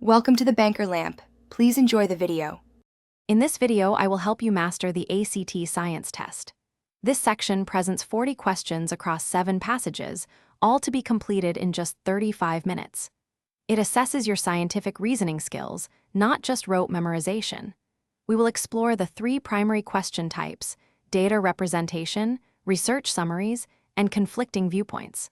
Welcome to the Banker Lamp. Please enjoy the video. In this video, I will help you master the ACT Science Test. This section presents 40 questions across 7 passages, all to be completed in just 35 minutes. It assesses your scientific reasoning skills, not just rote memorization. We will explore the 3 primary question types: data representation, research summaries, and conflicting viewpoints.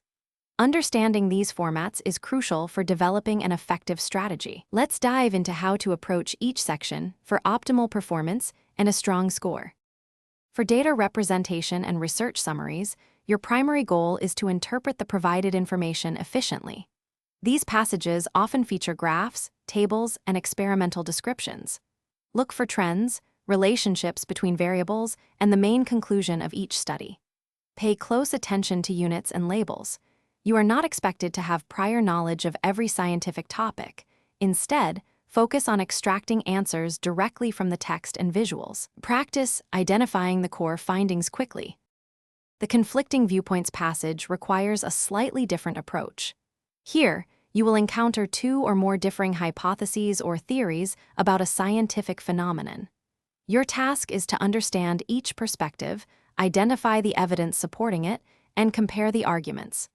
Understanding these formats is crucial for developing an effective strategy. Let's dive into how to approach each section for optimal performance and a strong score. For data representation and research summaries, your primary goal is to interpret the provided information efficiently. These passages often feature graphs, tables, and experimental descriptions. Look for trends, relationships between variables, and the main conclusion of each study. Pay close attention to units and labels. You are not expected to have prior knowledge of every scientific topic. Instead, focus on extracting answers directly from the text and visuals. Practice identifying the core findings quickly. The conflicting viewpoints passage requires a slightly different approach. Here, you will encounter 2 or more differing hypotheses or theories about a scientific phenomenon. Your task is to understand each perspective, identify the evidence supporting it, and compare the arguments.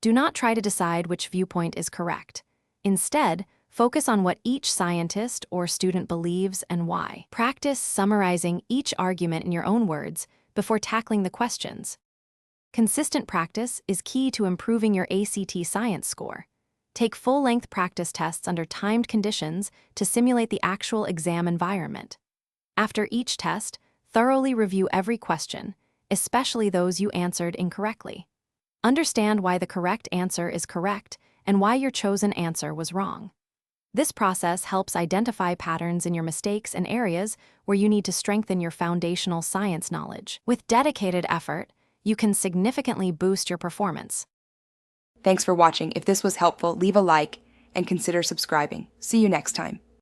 Do not try to decide which viewpoint is correct. Instead, focus on what each scientist or student believes and why. Practice summarizing each argument in your own words before tackling the questions. Consistent practice is key to improving your ACT science score. Take full-length practice tests under timed conditions to simulate the actual exam environment. After each test, thoroughly review every question, especially those you answered incorrectly. Understand why the correct answer is correct and why your chosen answer was wrong. This process helps identify patterns in your mistakes and areas where you need to strengthen your foundational science knowledge. With dedicated effort, you can significantly boost your performance. Thanks for watching. If this was helpful, leave a like and consider subscribing. See you next time.